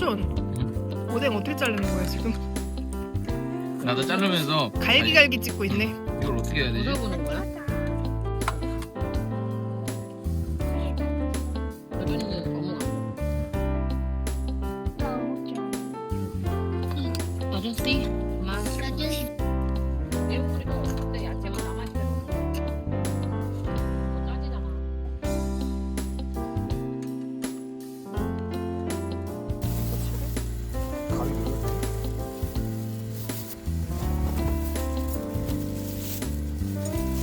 삼촌, 오뎅 어떻게 자르는 거야 지금? 나도 자르면서 갈기갈기 찍고 있네. 이걸 어떻게 해야 되지? 보는 거야? 여준이는 어묵 안 아저씨? 맛 내용물이도 근데 야채만 남아있을 때 먹어 짜지잖아.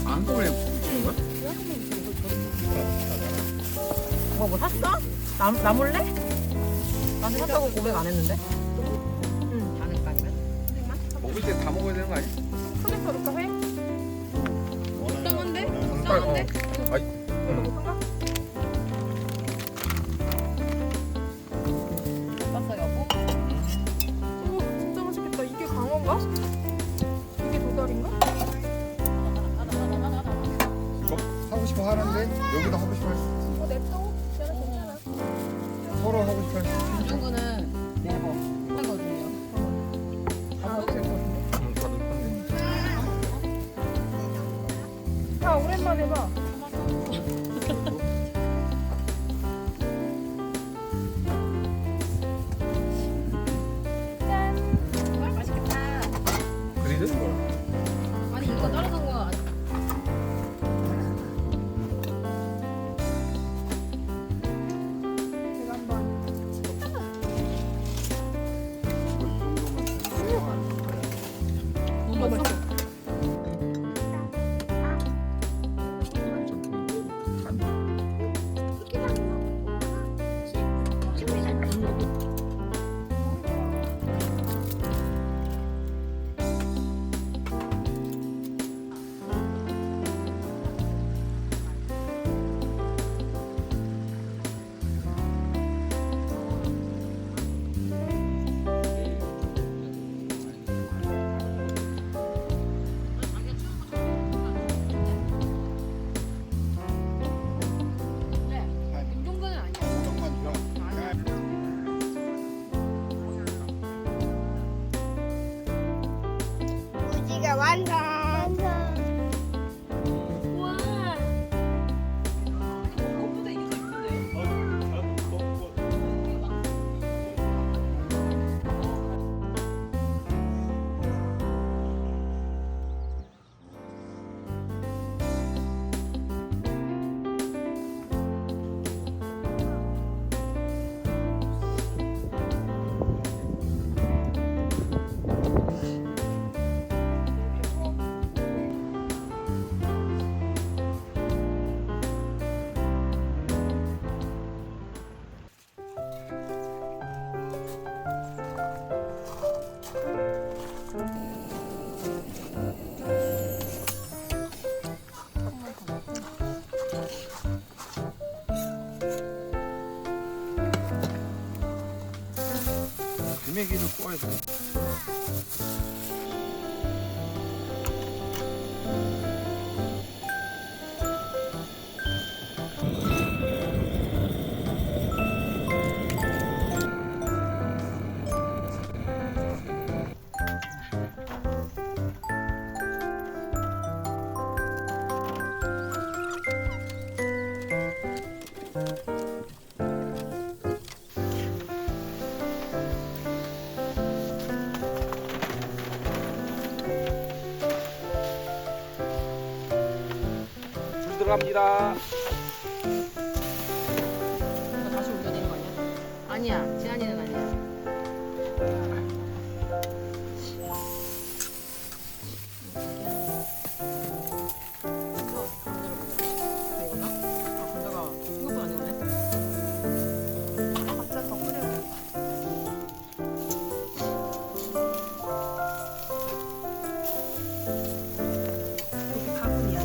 한꺼번에 붙이는 거야? 뭐 샀어? 나 몰래? 나한테 샀다고 고백 안 했는데? 응, 반을까지면? 먹을 때 다 먹어야 되는 거 아니야? 크게 썰을까 해? 적당한데? 어. 적당한데? 아이. 봤어 여보? 진짜 맛있겠다. 이게 강어인가? 이게 도다리인가? 이거 하고 싶어 하는데 여기도 하고 싶어 할 수 있어. 냅둬. 괜찮아. 서로 하고 싶어 할 수 있어. 김종근은 네버 하거든요. 아, 될것 같은데? 다들 건데. 자, 오랜만에 봐. 정말 맛있겠다. 그리드? 아니 이거 따라간 거 아직 제가 한번. 너무 맛있어. 김종근은 아니야. 우지가 완성. 비매기를 꺼야 돼. 들어갑니다. 이거 다시 올려야 되는 거 아니야? 아니야. 지난이는 아니야. 이거나? 아, 감자가 생각보다 안 익었네. 각자 더 끓여야겠다. 이렇게 가분이야.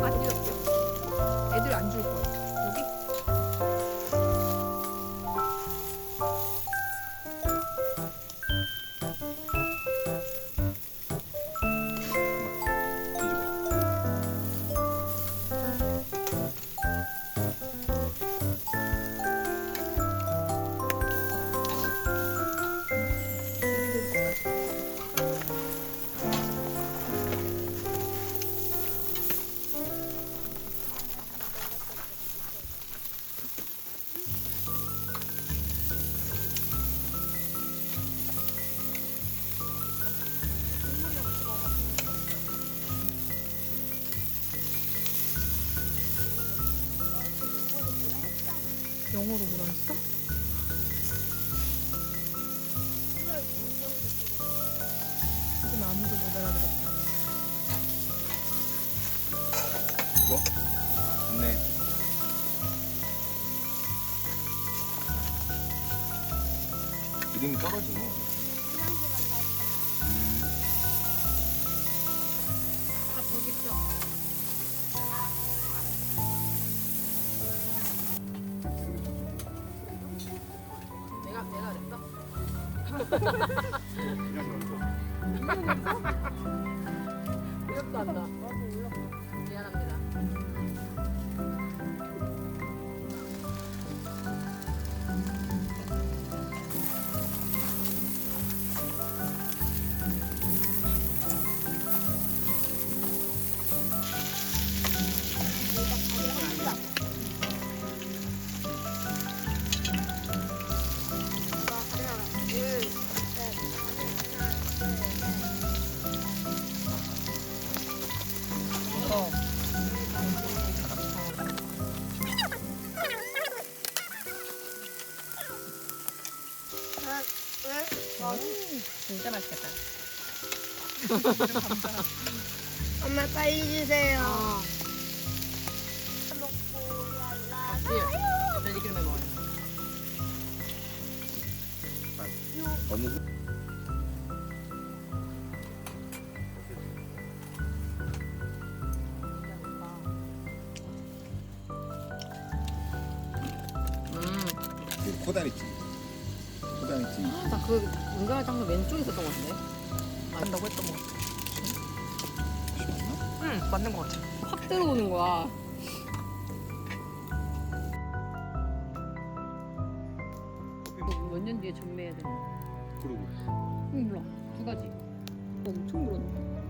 안 드렸죠? 애들 안 줄 거야. 여기? 영어로 뭐라 했어? 하지만 아무도 못 알아들었다. 뭐? 좋네. 이름이 떨어지네. 아, 저기 있어. 내가 그랬어? 의욕도 한다. 미안합니다. 어. 진짜 맛있겠다. 엄마 빨리 주세요. 돼지기름에 먹어. 너무 그 코다리찜. 코다리찜. 나 그 은가을 장면 왼쪽에 있었던 것 같은데? 안다고 했던 것 같아. 맞나? 응, 맞는 것 같아. 확 들어오는 거야. 몇 년 뒤에 전매해야 되나? 그러고. 응, 몰라. 두 가지. 엄청 물었네.